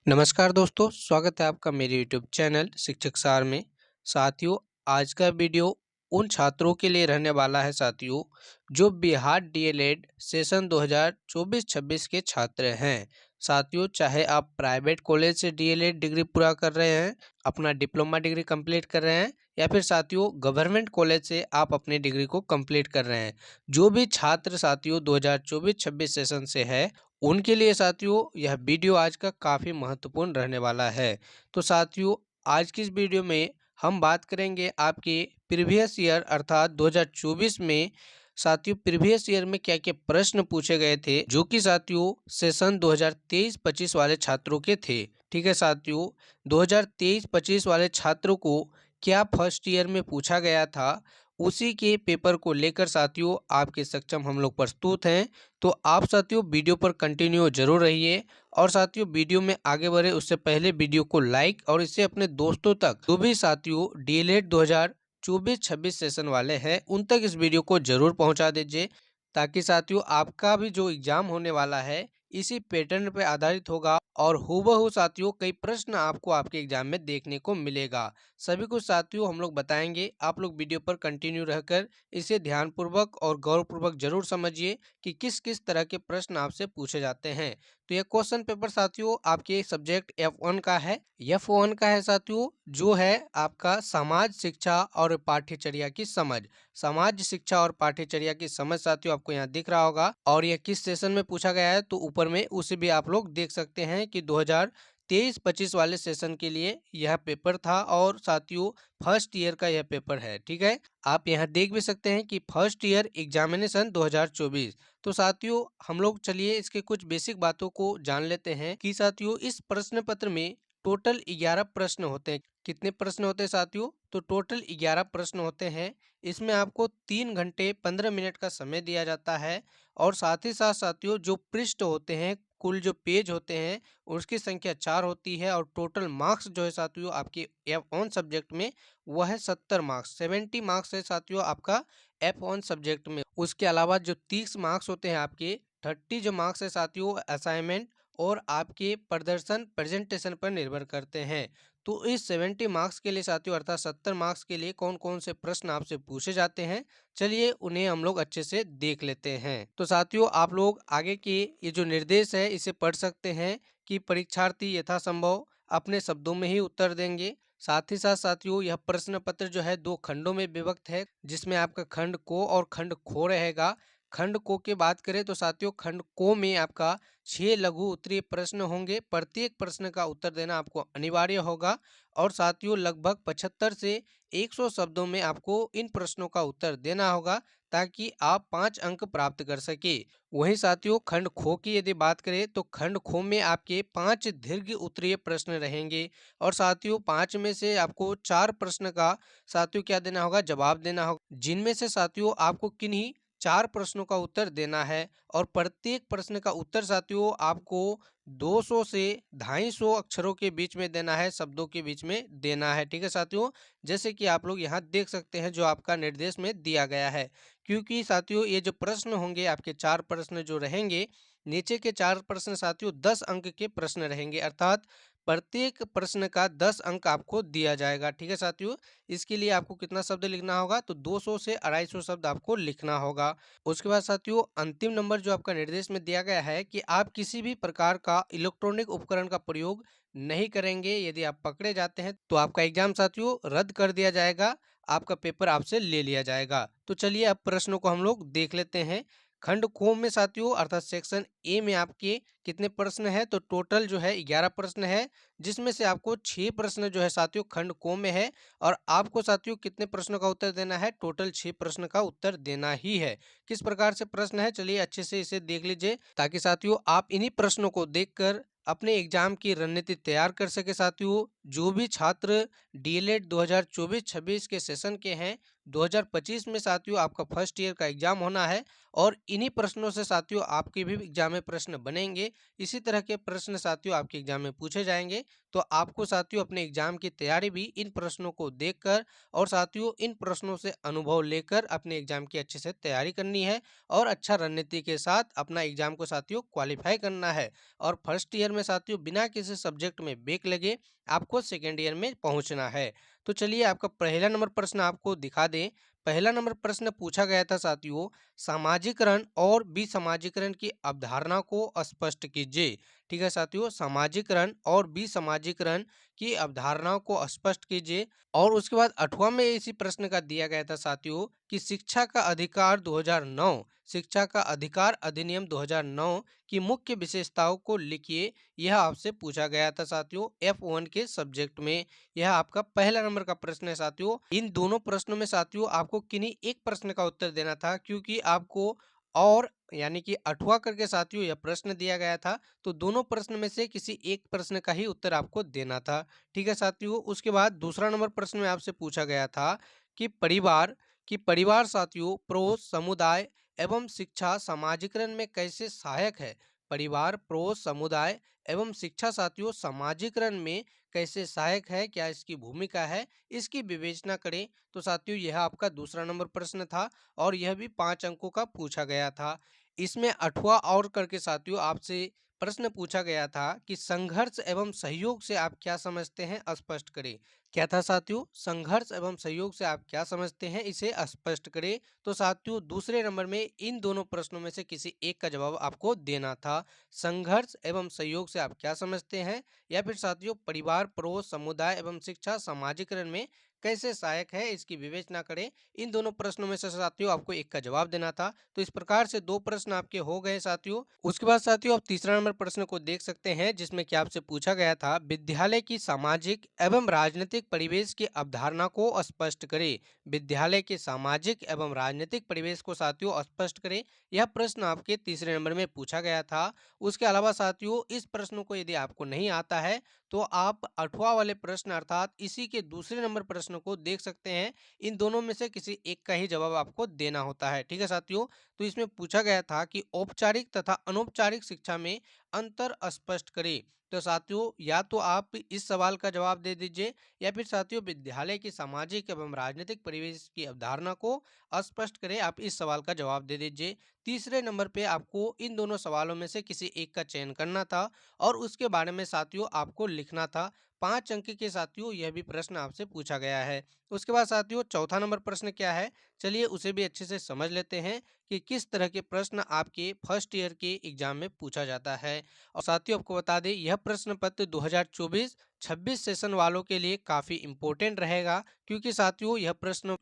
नमस्कार दोस्तों, स्वागत है आपका मेरे यूट्यूब चैनल शिक्षक सार में। साथियों, आज का वीडियो उन छात्रों के लिए रहने वाला है साथियों, जो बिहार डीएलएड सेशन 2024-26 के छात्र हैं। साथियों, चाहे आप प्राइवेट कॉलेज से डीएलएड डिग्री पूरा कर रहे हैं, अपना डिप्लोमा डिग्री कंप्लीट कर रहे हैं, या फिर साथियों गवर्नमेंट कॉलेज से आप अपनी डिग्री को कंप्लीट कर रहे हैं, जो भी छात्र साथियों 2024-26 सेशन से है, उनके लिए साथियों यह वीडियो आज का काफ़ी महत्वपूर्ण रहने वाला है। तो साथियों, आज की इस वीडियो में हम बात करेंगे आपके प्रीवियस ईयर अर्थात 2024 में साथियों प्रीवियस ईयर में क्या क्या प्रश्न पूछे गए थे, जो कि साथियों सेशन 2023-25 वाले छात्रों के थे। ठीक है साथियों, 2023-25 वाले छात्रों को क्या फर्स्ट ईयर में पूछा गया था, उसी के पेपर को लेकर साथियों आपके सक्षम हम लोग प्रस्तुत हैं। तो आप साथियों वीडियो पर कंटिन्यू जरूर रहिए, और साथियों वीडियो में आगे बढ़े उससे पहले वीडियो को लाइक और इससे अपने दोस्तों तक, जो भी साथियों डीएलएड 2024-26 सेशन वाले हैं, उन तक इस वीडियो को जरूर पहुंचा दीजिए, ताकि साथियों आपका भी जो एग्जाम होने वाला है इसी पैटर्न पर आधारित होगा और हूबहू साथियों कई प्रश्न आपको आपके एग्जाम में देखने को मिलेगा। सभी कुछ साथियों हम लोग बताएंगे, आप लोग वीडियो पर कंटिन्यू रहकर इसे ध्यानपूर्वक और गौरपूर्वक जरूर समझिए कि किस किस तरह के प्रश्न आपसे पूछे जाते हैं। तो यह क्वेश्चन पेपर साथियों आपके सब्जेक्ट F1 का है। F1 का है साथियों, जो है आपका समाज शिक्षा और पाठ्यचर्या की समझ। समाज शिक्षा और पाठ्यचर्या की समझ साथियों आपको यहाँ दिख रहा होगा, और यह किस सेशन में पूछा गया है तो ऊपर में उसे भी आप लोग देख सकते हैं कि 2023-25 वाले सेशन के लिए यह पेपर था, और साथियों फर्स्ट ईयर का यह पेपर है। ठीक है, आप यहाँ देख भी सकते हैं कि फर्स्ट ईयर एग्जामिनेशन 2024। तो साथियों हम लोग चलिए इसके कुछ बेसिक बातों को जान लेते हैं कि साथियों इस प्रश्न पत्र में टोटल 11 प्रश्न होते हैं। कितने प्रश्न होते हैं साथियों? तो टोटल 11 प्रश्न होते हैं। इसमें आपको 3 घंटे 15 मिनट का समय दिया जाता है, और साथ ही साथ साथियों जो पृष्ठ होते हैं, कुल जो पेज होते हैं, उसकी संख्या 4 होती है, और टोटल मार्क्स जो है साथियों आपके F1 सब्जेक्ट में वह है 70 मार्क्स, 70 मार्क्स है साथियों आपका F1 सब्जेक्ट में। उसके अलावा जो 30 मार्क्स होते हैं आपके, 30 जो मार्क्स है साथियों असाइनमेंट और आपके प्रदर्शन प्रेजेंटेशन पर निर्भर करते हैं। तो इस 70 मार्क्स के लिए साथियों अर्थात 70 मार्क्स के लिए कौन कौन से प्रश्न आपसे पूछे जाते हैं, चलिए उन्हें हम लोग अच्छे से देख लेते हैं। तो साथियों आप लोग आगे के ये जो निर्देश है इसे पढ़ सकते हैं कि परीक्षार्थी यथासंभव अपने शब्दों में ही उत्तर देंगे। साथ ही साथ साथियों यह प्रश्न पत्र जो है 2 खंडों में विभक्त है, जिसमें आपका खंड को और खंड खो रहेगा। खंड को की बात करें तो साथियों खंड को में आपका 6 लघु उत्तरीय प्रश्न होंगे। प्रत्येक प्रश्न का उत्तर देना आपको अनिवार्य होगा, और साथियों लगभग 75 से 100 शब्दों में आपको इन प्रश्नों का उत्तर देना होगा, ताकि आप 5 अंक प्राप्त कर सके। वहीं साथियों खंड खो की यदि बात करें तो खंड खो में आपके 5 दीर्घ उत्तरीय प्रश्न रहेंगे, और साथियों 5 में से आपको 4 प्रश्न का साथियों क्या देना होगा, जवाब देना होगा, जिनमें से साथियों आपको किन्हीं 4 प्रश्नों का उत्तर देना है, और प्रत्येक प्रश्न का उत्तर साथियों आपको 200 से 250 अक्षरों के बीच में देना है, शब्दों के बीच में देना है। ठीक है साथियों, जैसे कि आप लोग यहाँ देख सकते हैं जो आपका निर्देश में दिया गया है। क्योंकि साथियों ये जो प्रश्न होंगे आपके 4 प्रश्न जो रहेंगे, नीचे के 4 प्रश्न साथियों 10 अंक के प्रश्न रहेंगे, अर्थात प्रत्येक प्रश्न का 10 अंक आपको दिया जाएगा। ठीक है साथियों, इसके लिए आपको कितना शब्द लिखना होगा, तो 200 से 250 शब्द आपको लिखना होगा। उसके बाद साथियों अंतिम नंबर जो आपका निर्देश में दिया गया है कि आप किसी भी प्रकार का इलेक्ट्रॉनिक उपकरण का प्रयोग नहीं करेंगे। यदि आप पकड़े जाते हैं तो आपका एग्जाम साथियों रद्द कर दिया जाएगा, आपका पेपर आपसे ले लिया जाएगा। तो चलिए अब प्रश्नों को हम लोग देख लेते हैं। खंड को में साथियों अर्थात सेक्शन ए में आपके कितने प्रश्न है, तो टोटल जो है 11 प्रश्न है, जिसमें से आपको 6 प्रश्न जो है साथियों खंड को में है, और आपको साथियों कितने प्रश्नों का उत्तर देना है, टोटल 6 प्रश्न का उत्तर देना ही है। किस प्रकार से प्रश्न है, चलिए अच्छे से इसे देख लीजिए, ताकि साथियों आप इन्हीं प्रश्नों को देखकर अपने एग्जाम की रणनीति तैयार कर सके। साथियों जो भी छात्र डीएलएड 2024-26 के सेशन के हैं, 2025 में साथियों आपका फर्स्ट ईयर का एग्जाम होना है, और इन्हीं प्रश्नों से साथियों आपके भी एग्जाम में प्रश्न बनेंगे। इसी तरह के प्रश्न साथियों आपके एग्जाम में पूछे जाएंगे। तो आपको साथियों अपने एग्जाम की तैयारी भी इन प्रश्नों को देखकर और साथियों इन प्रश्नों से अनुभव लेकर अपने एग्जाम की अच्छे से तैयारी करनी है और अच्छा रणनीति के साथ अपना एग्जाम को साथियों क्वालिफाई करना है। और फर्स्ट ईयर में साथियों बिना किसी सब्जेक्ट में ब्रेक लगे आपको सेकेंड ईयर में पहुंचना है। तो चलिए आपका पहला नंबर प्रश्न आपको दिखा दें। पहला नंबर प्रश्न पूछा गया था साथियों, सामाजिकरण और विसमाजीकरण की अवधारणा को स्पष्ट कीजिए। ठीक है साथियों, सामाजिकरण और विसमाजीकरण की अवधारणाओं को स्पष्ट कीजिए। और उसके बाद 8वां में इसी प्रश्न का दिया गया था साथियों कि शिक्षा का अधिकार 2009, शिक्षा का अधिकार अधिनियम 2009 की मुख्य विशेषताओं को लिखिए। यह आपसे पूछा गया था साथियों F1 के सब्जेक्ट में। यह आपका पहला नंबर का प्रश्न है साथियों। इन दोनों प्रश्नों में साथियों आपको किन्हीं एक प्रश्न का उत्तर देना था, क्योंकि आपको और यानी कि 8वां करके साथियों यह प्रश्न दिया गया था। तो दोनों प्रश्न में से किसी एक प्रश्न का ही उत्तर आपको देना था। ठीक है साथियों, उसके बाद दूसरा नंबर प्रश्न में आपसे पूछा गया था कि परिवार साथियों पड़ोस समुदाय एवं शिक्षा समाजीकरण में कैसे सहायक है। परिवार पड़ोस समुदाय एवं शिक्षा साथियों समाजीकरण में कैसे सहायक है, क्या इसकी भूमिका है, इसकी विवेचना करें। तो साथियों यह आपका दूसरा नंबर प्रश्न था और यह भी 5 अंकों का पूछा गया था। इसमें 8वां और करके साथियों आपसे प्रश्न पूछा गया था कि संघर्ष एवं सहयोग से आप क्या समझते हैं, स्पष्ट करें। क्या था साथियों, संघर्ष एवं सहयोग से आप क्या समझते हैं, इसे स्पष्ट करें। तो साथियों दूसरे नंबर में इन दोनों प्रश्नों में से किसी एक का जवाब आपको देना था। संघर्ष एवं सहयोग से आप क्या समझते हैं, या फिर साथियों परिवार पड़ोस समुदाय एवं शिक्षा सामाजिकरण में कैसे सहायक है, इसकी विवेचना करें। इन दोनों प्रश्नों में से साथियों आपको एक का जवाब देना था। तो इस प्रकार से 2 प्रश्न आपके हो गए साथियों। उसके बाद साथियों आप तीसरा नंबर प्रश्न को देख सकते हैं, जिसमें कि आपसे पूछा गया था विद्यालय की सामाजिक एवं राजनीतिक परिवेश की अवधारणा को स्पष्ट करें। विद्यालय के सामाजिक एवं राजनीतिक परिवेश को साथियों स्पष्ट करें। यह प्रश्न आपके तीसरे नंबर में पूछा गया था। उसके अलावा साथियों इस प्रश्न को यदि आपको नहीं आता है तो आप 8वां वाले प्रश्न अर्थात इसी के दूसरे नंबर प्रश्न को देख सकते हैं। इन दोनों में से किसी एक का ही जवाब आपको देना होता है। ठीक है साथियों, तो इसमें पूछा गया था कि औपचारिक तथा अनौपचारिक शिक्षा में अंतर स्पष्ट करें। तो साथियों या तो आप इस सवाल का जवाब दे दीजिए, या फिर साथियों विद्यालय की सामाजिक एवं राजनीतिक परिवेश की अवधारणा को स्पष्ट करें, आप इस सवाल का जवाब दे दीजिए। तीसरे नंबर पे आपको इन दोनों सवालों में से किसी एक का चयन करना था और उसके बारे में साथियों आपको लिखना था। 5 अंक के साथियों यह भी प्रश्न आपसे पूछा गया है। उसके बाद साथियों चौथा नंबर प्रश्न क्या है, चलिए उसे भी अच्छे से समझ लेते हैं कि किस तरह के प्रश्न आपके फर्स्ट ईयर के एग्जाम में पूछा जाता है। और साथियों आपको बता दें यह प्रश्न पत्र 2024-26 सेशन वालों के लिए काफी इंपॉर्टेंट रहेगा, क्योंकि साथियों यह प्रश्न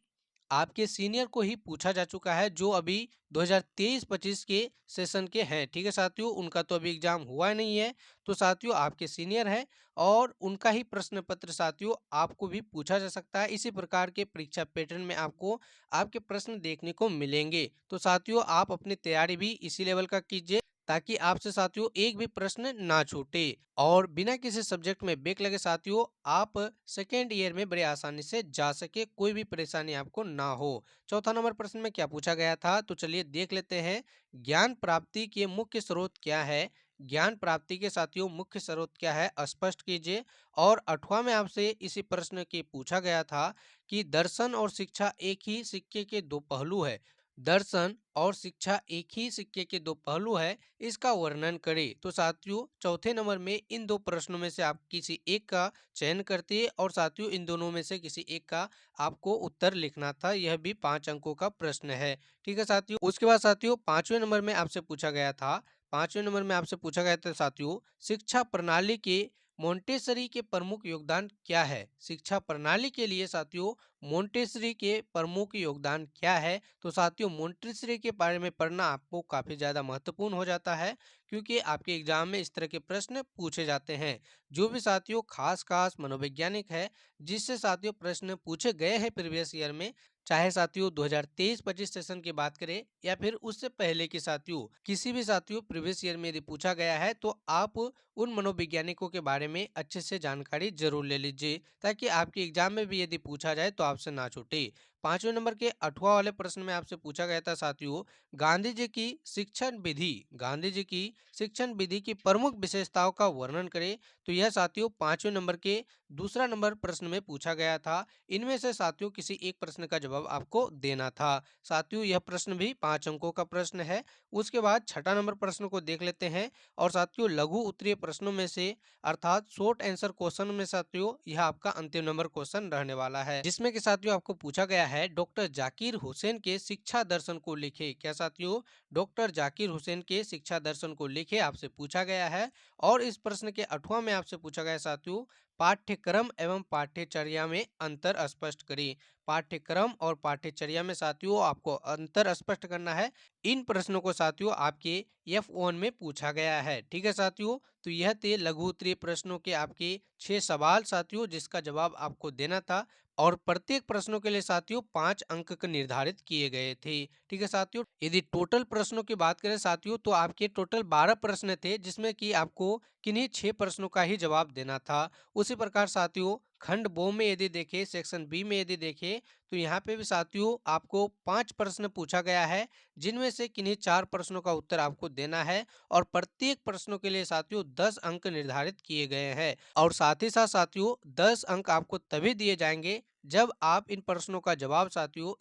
आपके सीनियर को ही पूछा जा चुका है जो अभी 2023-25 के सेशन के हैं। ठीक है साथियों, उनका तो अभी एग्जाम हुआ नहीं है। तो साथियों आपके सीनियर है और उनका ही प्रश्न पत्र साथियों आपको भी पूछा जा सकता है। इसी प्रकार के परीक्षा पैटर्न में आपको आपके प्रश्न देखने को मिलेंगे। तो साथियों आप अपनी तैयारी भी इसी लेवल का कीजिए, ताकि आपसे साथियों एक भी प्रश्न ना छूटे और बिना किसी सब्जेक्ट में ब्रेक लगे साथियों आप सेकेंड ईयर में बड़े आसानी से जा सके, कोई भी परेशानी आपको ना हो। चौथा नंबर प्रश्न में क्या पूछा गया था, तो चलिए देख लेते हैं। ज्ञान प्राप्ति के मुख्य स्रोत क्या है, ज्ञान प्राप्ति के साथियों मुख्य स्रोत क्या है, स्पष्ट कीजिए। और 8वां में आपसे इसी प्रश्न के पूछा गया था कि दर्शन और शिक्षा एक ही सिक्के के दो पहलू है। दर्शन और शिक्षा एक ही सिक्के के दो पहलू है, इसका वर्णन करें। तो साथियों चौथे नंबर में इन दो प्रश्नों में से आप किसी एक का चयन करते हैं और साथियों इन दोनों में से किसी एक का आपको उत्तर लिखना था। यह भी 5 अंकों का प्रश्न है। ठीक है साथियों, उसके बाद साथियों 5वें नंबर में आपसे पूछा गया था। 5वें नंबर में आपसे पूछा गया था साथियों शिक्षा प्रणाली के मोंटेसरी के प्रमुख योगदान क्या है। शिक्षा प्रणाली के लिए साथियों मोंटेसरी के प्रमुख योगदान क्या है। तो साथियों मोंटेसरी के बारे में पढ़ना आपको काफी ज्यादा महत्वपूर्ण हो जाता है, क्योंकि आपके एग्जाम में इस तरह के प्रश्न पूछे जाते हैं। जो भी साथियों खास खास मनोवैज्ञानिक है जिससे साथियों प्रश्न पूछे गए हैं प्रीवियस ईयर में, चाहे साथियों 2023-25 सेशन की बात करें या फिर उससे पहले के साथियों किसी भी साथियों प्रीवियस ईयर में यदि पूछा गया है, तो आप उन मनोवैज्ञानिकों के बारे में अच्छे से जानकारी जरूर ले लीजिए, ताकि आपके एग्जाम में भी यदि पूछा जाए तो आपसे ना छूटे। 5वें नंबर के 8वां वाले प्रश्न में आपसे पूछा गया था साथियों, गांधी जी की शिक्षण विधि की प्रमुख विशेषताओं का वर्णन करें। तो यह साथियों 5वें नंबर के दूसरा नंबर प्रश्न में पूछा गया था। इनमें से साथियों किसी एक प्रश्न का जवाब आपको देना था। साथियों यह प्रश्न भी 5 अंकों का प्रश्न है। उसके बाद छठा नंबर प्रश्न को देख लेते हैं। और साथियों लघु उत्तरीय प्रश्नों में से अर्थात शॉर्ट आंसर क्वेश्चन में साथियों यह आपका अंतिम नंबर क्वेश्चन रहने वाला है, जिसमें कि साथियों आपको पूछा गया है डॉक्टर जाकिर हुसैन के शिक्षा दर्शन को लिखे। क्या साथियों, डॉक्टर जाकिर हुसैन के शिक्षा दर्शन को लिखे आपसे पूछा गया है। और इस प्रश्न के 8वां में आपसे पूछा गया है साथियों, पाठ्यक्रम एवं पाठ्यचर्या में अंतर स्पष्ट करें। पाठ्यक्रम और पाठ्यचर्या में साथियों आपको अंतर स्पष्ट करना है। इन प्रश्नों को साथियों आपके F1 में पूछा गया है। ठीक है साथियों, तो यह थे लघु उत्तरीय प्रश्नों के आपके 6 सवाल साथियों, जिसका जवाब आपको देना था। और प्रत्येक प्रश्नों के लिए साथियों 5 अंक का निर्धारित किए गए थे। ठीक है साथियों, यदि टोटल प्रश्नों की बात करें साथियों, तो आपके टोटल 12 प्रश्न थे, जिसमें कि आपको किन्हीं 6 प्रश्नों का ही जवाब देना था। उसी प्रकार साथियों खंड बो में यदि देखें, सेक्शन बी में यदि देखें, तो यहाँ पे भी साथियों आपको 5 प्रश्न पूछा गया है, जिनमें से किन्हीं 4 प्रश्नों का उत्तर आपको देना है। और प्रत्येक प्रश्नों के लिए साथियों 10 अंक निर्धारित किए गए हैं। और साथ ही साथ साथियों 10 अंक आपको तभी दिए जाएंगे जब आप इन प्रश्नों का जवाब साथियों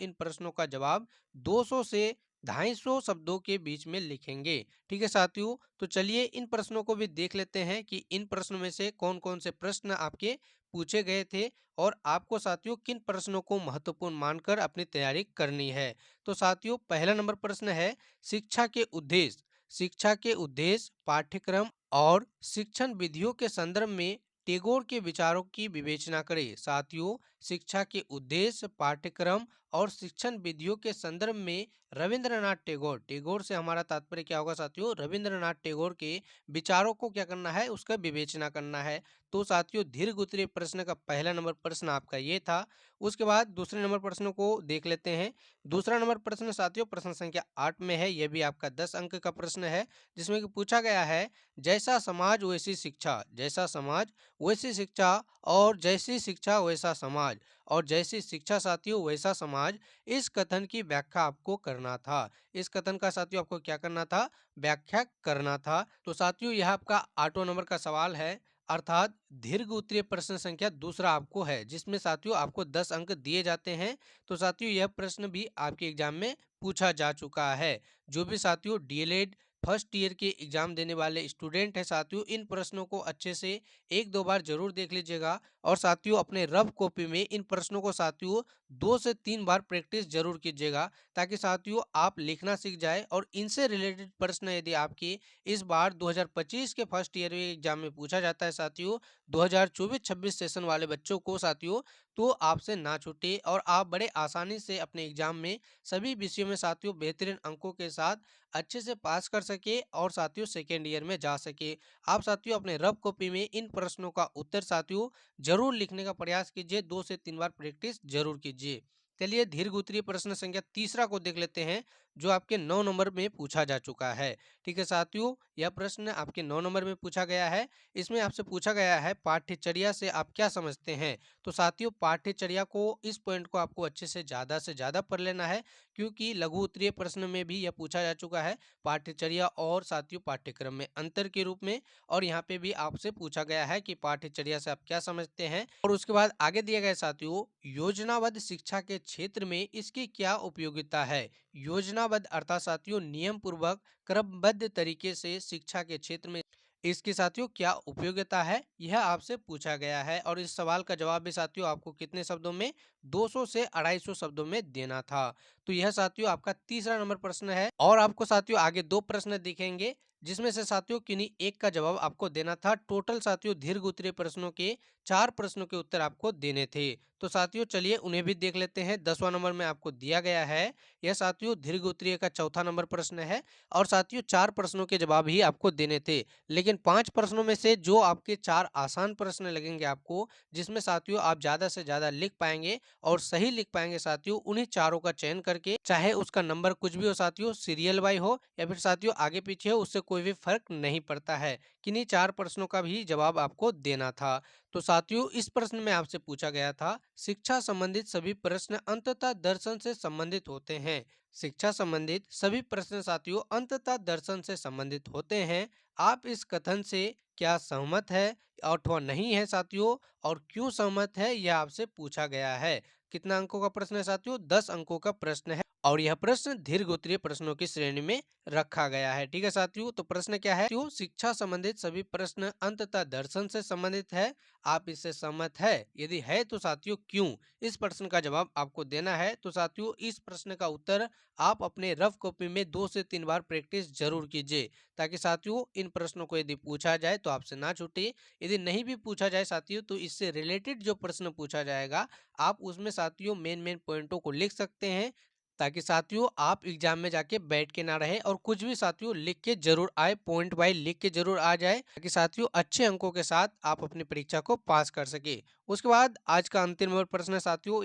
200 से 250 शब्दों के बीच में लिखेंगे। ठीक है साथियों, तो चलिए इन प्रश्नों को भी देख लेते हैं कि इन प्रश्नों में से कौन कौन से प्रश्न आपके पूछे गए थे और आपको साथियों किन प्रश्नों को महत्वपूर्ण मानकर अपनी तैयारी करनी है। तो साथियों पहला नंबर प्रश्न है, शिक्षा के उद्देश्य, पाठ्यक्रम और शिक्षण विधियों के संदर्भ में टैगोर के विचारों की विवेचना करें। साथियों शिक्षा के उद्देश्य, पाठ्यक्रम और शिक्षण विधियों के संदर्भ में रविंद्रनाथ टैगोर से हमारा तात्पर्य क्या होगा साथियों, रविंद्रनाथ टैगोर के विचारों को क्या करना है, उसका विवेचना करना है। तो साथियों दीर्घ उत्तरीय प्रश्न का पहला नंबर प्रश्न आपका ये था। उसके बाद दूसरे नंबर प्रश्न को देख लेते हैं। दूसरा नंबर प्रश्न साथियों प्रश्न संख्या 8 में है। यह भी आपका 10 अंक का प्रश्न है, जिसमें कि पूछा गया है, जैसा समाज वैसी शिक्षा, जैसा समाज वैसी शिक्षा और जैसी शिक्षा वैसा समाज और जैसी शिक्षा साथियों वैसा समाज, इस कथन की व्याख्या आपको करना था। इस कथन का साथियों आपको क्या करना था, व्याख्या करना था। तो साथियों यह आपका 8वां नंबर का सवाल है, अर्थात दीर्घ उत्तरीय प्रश्न संख्या दूसरा आपको है, जिसमें साथियों आपको 10 अंक दिए जाते हैं। तो साथियों यह प्रश्न भी आपके एग्जाम में पूछा जा चुका है। जो भी साथियों डीएलएड फर्स्ट ईयर के एग्जाम देने वाले स्टूडेंट है साथियों, इन प्रश्नों को अच्छे से 1-2 बार जरूर देख लीजिएगा। और साथियों अपने रफ कॉपी में इन प्रश्नों को साथियों 2 से 3 बार प्रैक्टिस जरूर कीजिएगा, ताकि साथियों आप लिखना सीख जाए। और इनसे रिलेटेड प्रश्न यदि आपके इस बार 2025 के फर्स्ट ईयर एग्जाम में पूछा जाता है साथियों, 2024-26 सेशन वाले बच्चों को साथियों, तो आपसे ना छूटे और आप बड़े आसानी से अपने एग्जाम में सभी विषयों में साथियों बेहतरीन अंकों के साथ अच्छे से पास कर सके और साथियों सेकेंड ईयर में जा सके। आप साथियों अपने रफ कॉपी में इन प्रश्नों का उत्तर साथियों जरूर लिखने का प्रयास कीजिए, 2 से 3 बार प्रैक्टिस जरूर कीजिए। चलिए दीर्घ उत्तरीय प्रश्न संख्या तीसरा को देख लेते हैं, जो आपके 9 नंबर में पूछा जा चुका है। ठीक है साथियों, यह प्रश्न आपके 9 नंबर में पूछा गया है। इसमें आपसे पूछा गया है, पाठ्यचर्या से आप क्या समझते हैं। तो साथियों पाठ्यचर्या को, इस पॉइंट को आपको अच्छे से ज़्यादा पढ़ लेना है, क्योंकि लघु उत्तरीय प्रश्न में भी यह पूछा जा चुका है, पाठ्यचर्या और साथियों पाठ्यक्रम में अंतर के रूप में। और यहाँ पे भी आपसे पूछा गया है कि पाठ्यचर्या से आप क्या समझते हैं। और उसके बाद आगे दिया गया साथियों, योजनाबद्ध शिक्षा के क्षेत्र में इसकी क्या उपयोगिता है। योजनाबद्ध अर्थात साथियों नियम पूर्वक क्रमबद्ध तरीके से शिक्षा के क्षेत्र में इसकी साथियों क्या उपयोगिता है, यह आपसे पूछा गया है। और इस सवाल का जवाब भी साथियों आपको कितने शब्दों में, 200 से 250 शब्दों में देना था। तो यह साथियों आपका तीसरा नंबर प्रश्न है। और आपको साथियों आगे 2 प्रश्न दिखेंगे, जिसमें से साथियों किन्हीं एक का जवाब आपको देना था। टोटल साथियों दीर्घ उत्तरीय प्रश्नों के 4 प्रश्नों के उत्तर आपको देने थे। तो साथियों चलिए उन्हें भी देख लेते हैं। 10वां नंबर में आपको दिया गया है, यह साथियों दीर्घ उत्तरीय का चौथा नंबर प्रश्न है। और साथियों 4 प्रश्नों के जवाब ही आपको देने थे, लेकिन 5 प्रश्नों में से जो आपके 4 आसान प्रश्न लगेंगे आपको, जिसमें साथियों आप ज़्यादा से ज़्यादा लिख पाएंगे और सही लिख पाएंगे साथियों, उन्हीं चारों का चयन करके करके, चाहे उसका नंबर कुछ भी हो साथियों, सीरियल वाई हो या फिर साथियों आगे पीछे हो, उससे कोई भी फर्क नहीं पड़ता है। किन्हीं 4 प्रश्नों का भी जवाब आपको देना था। तो साथियों इस प्रश्न में आपसे पूछा गया था, शिक्षा संबंधित सभी प्रश्न अंततः दर्शन से संबंधित होते हैं। शिक्षा संबंधित सभी प्रश्न साथियों अंततः दर्शन से संबंधित होते हैं। आप इस कथन से क्या सहमत है अथवा नहीं है साथियों, और क्यों सहमत है यह आपसे पूछा गया है। कितना अंकों का प्रश्न है साथियों? 10 अंकों का प्रश्न है और यह प्रश्न दीर्घ उत्तरीय प्रश्नों की श्रेणी में रखा गया है। ठीक है साथियों, तो प्रश्न क्या है? साथियों शिक्षा संबंधित सभी प्रश्न अंततः दर्शन से संबंधित है। आप इससे सहमत है? यदि है तो साथियों क्यों? इस प्रश्न का जवाब आपको देना है। तो साथियों इस प्रश्न का उत्तर आप अपने रफ कॉपी में 2 से 3 बार प्रैक्टिस जरूर कीजिए, ताकि साथियों इन प्रश्नों को यदि पूछा जाए तो आपसे ना छूटे। यदि नहीं भी पूछा जाए साथियों तो इससे रिलेटेड जो प्रश्न पूछा जाएगा आप उसमें साथियों मेन पॉइंटों को लिख सकते हैं, ताकि साथियों आप एग्जाम में जाके बैठ के ना रहे और कुछ भी साथियों लिख के जरूर आए, पॉइंट वाइज लिख के जरूर आ जाए, ताकि साथियों अच्छे अंकों के साथ आप अपनी परीक्षा को पास कर सके। उसके बाद आज का अंतिम नंबर प्रश्न है साथियों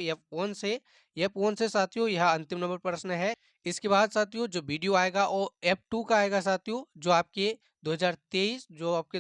F1 से साथियों यह अंतिम नंबर प्रश्न है। इसके बाद साथियों जो वीडियो आएगा वो F2 का आएगा साथियों, जो आपके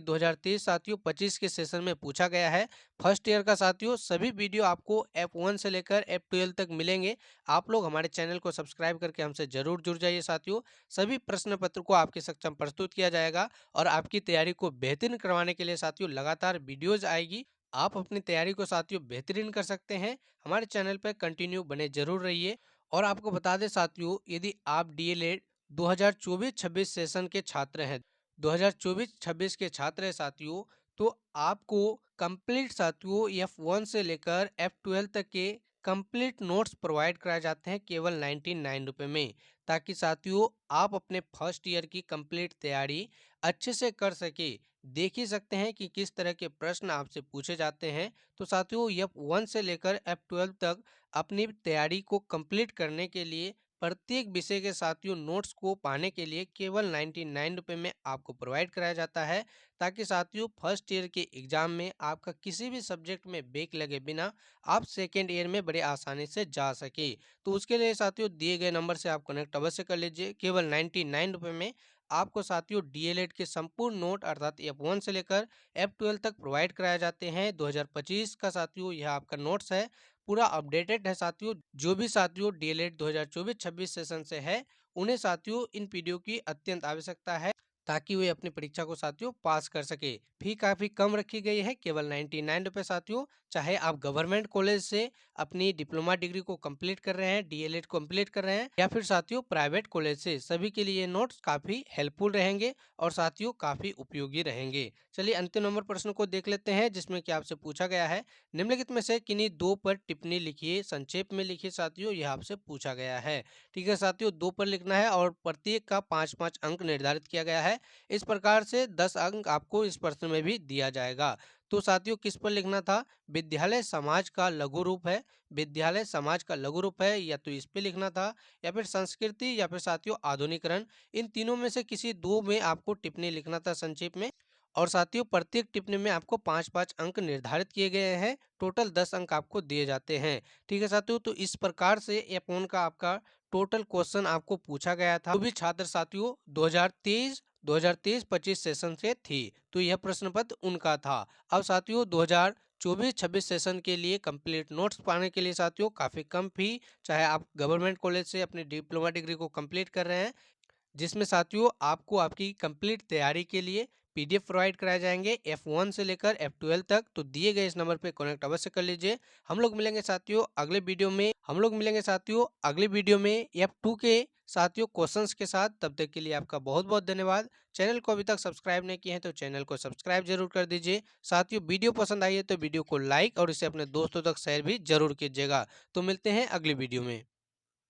2023 साथियों 25 के सेशन में पूछा गया है। फर्स्ट ईयर का साथियों सभी वीडियो आपको F1 से लेकर F12 तक मिलेंगे। आप लोग हमारे चैनल को सब्सक्राइब करके हमसे जरूर जुड़ जाइए साथियों। सभी प्रश्न पत्र को आपके सक्षम प्रस्तुत किया जाएगा और आपकी तैयारी को बेहतरीन करवाने के लिए साथियों लगातार वीडियोज आएगी। आप अपनी तैयारी को साथियों बेहतरीन कर सकते हैं। हमारे चैनल पर कंटिन्यू बने जरूर रहिए। और आपको बता दें साथियों, यदि आप डीएलएड 2024-26 सेशन के छात्र हैं, 2024-26 के छात्र हैं साथियों, तो आपको कंप्लीट साथियों F1 से लेकर F12 तक के कंप्लीट नोट्स प्रोवाइड कराए जाते हैं केवल 99 रुपये में, ताकि साथियों आप अपने फर्स्ट ईयर की कंप्लीट तैयारी अच्छे से कर सके। देख ही सकते हैं कि किस तरह के प्रश्न आपसे पूछे जाते हैं। तो साथियों F1 से लेकर F12 तक अपनी तैयारी को कंप्लीट करने के लिए प्रत्येक विषय के साथियों नोट्स को पाने के लिए केवल 99 रुपये में आपको प्रोवाइड कराया जाता है, ताकि साथियों फर्स्ट ईयर के एग्जाम में आपका किसी भी सब्जेक्ट में ब्रेक लगे बिना आप सेकेंड ईयर में बड़े आसानी से जा सके। तो उसके लिए साथियों दिए गए नंबर से आप कनेक्ट अवश्य कर लीजिए। केवल 99 रुपये में आपको साथियों डीएलएड के संपूर्ण नोट अर्थात F1 से लेकर F12 तक प्रोवाइड कराए जाते हैं। 2025 का साथियों यह आपका नोट्स है, पूरा अपडेटेड है साथियों। जो भी साथियों डीएलएड 2024-26 सेशन से है उन्हें साथियों इन पीडीओ की अत्यंत आवश्यकता है, ताकि वे अपनी परीक्षा को साथियों पास कर सके। फी काफी कम रखी गई है, केवल 99 रुपये साथियों। चाहे आप गवर्नमेंट कॉलेज से अपनी डिप्लोमा डिग्री को कंप्लीट कर रहे हैं, डीएलएड कंप्लीट कर रहे हैं, या फिर साथियों प्राइवेट कॉलेज से, सभी के लिए नोट्स काफी हेल्पफुल रहेंगे और साथियों काफी उपयोगी रहेंगे। चलिए अंतिम नंबर प्रश्न को देख लेते हैं, जिसमें कि आपसे पूछा गया है, निम्नलिखित में से किन्हीं 2 पर टिप्पणी लिखिए, संक्षेप में लिखिए साथियों, यह आपसे पूछा गया है। ठीक है साथियों, 2 पर लिखना है और प्रत्येक का 5-5 अंक निर्धारित किया गया है। इस प्रकार से 10 अंक आपको इस प्रश्न में भी दिया जाएगा। तो साथियों किस पर लिखना था? विद्यालय समाज का लघु रूप है, विद्यालय समाज का लघु रूप है, या तो इस पे लिखना था, या फिर संस्कृति, या फिर साथियों आधुनिकरण। इन तीनों में से किसी 2 में आपको टिप्पणी लिखना था संक्षेप में। और साथियों प्रत्येक टिप्पणी में आपको 5-5 अंक निर्धारित किए गए हैं। टोटल 10 अंक आपको दिए जाते हैं। ठीक है साथियों, तो इस प्रकार से F1 का आपका टोटल क्वेश्चन आपको पूछा गया था। जो भी छात्र साथियों 2023-25 सेशन से थी, तो यह प्रश्न पत्र उनका था। अब साथियों 2024-26 सेशन के लिए कंप्लीट नोट्स पाने के लिए साथियों काफी कम फी, चाहे आप गवर्नमेंट कॉलेज से अपनी डिप्लोमा डिग्री को कंप्लीट कर रहे हैं, जिसमें साथियों आपको आपकी कंप्लीट तैयारी के लिए पीडीएफ प्रोवाइड कराए जाएंगे F1 से लेकर F12 तक। तो दिए गए इस नंबर पे कनेक्ट अवश्य कर लीजिए। हम लोग मिलेंगे साथियों अगले वीडियो में F2 के साथियों क्वेश्चंस के साथ। तब तक के लिए आपका बहुत बहुत धन्यवाद। चैनल को अभी तक सब्सक्राइब नहीं किए हैं तो चैनल को सब्सक्राइब जरूर कर दीजिए साथियों। वीडियो पसंद आई है तो वीडियो को लाइक और इसे अपने दोस्तों तक शेयर भी जरूर कीजिएगा। तो मिलते हैं अगली वीडियो में।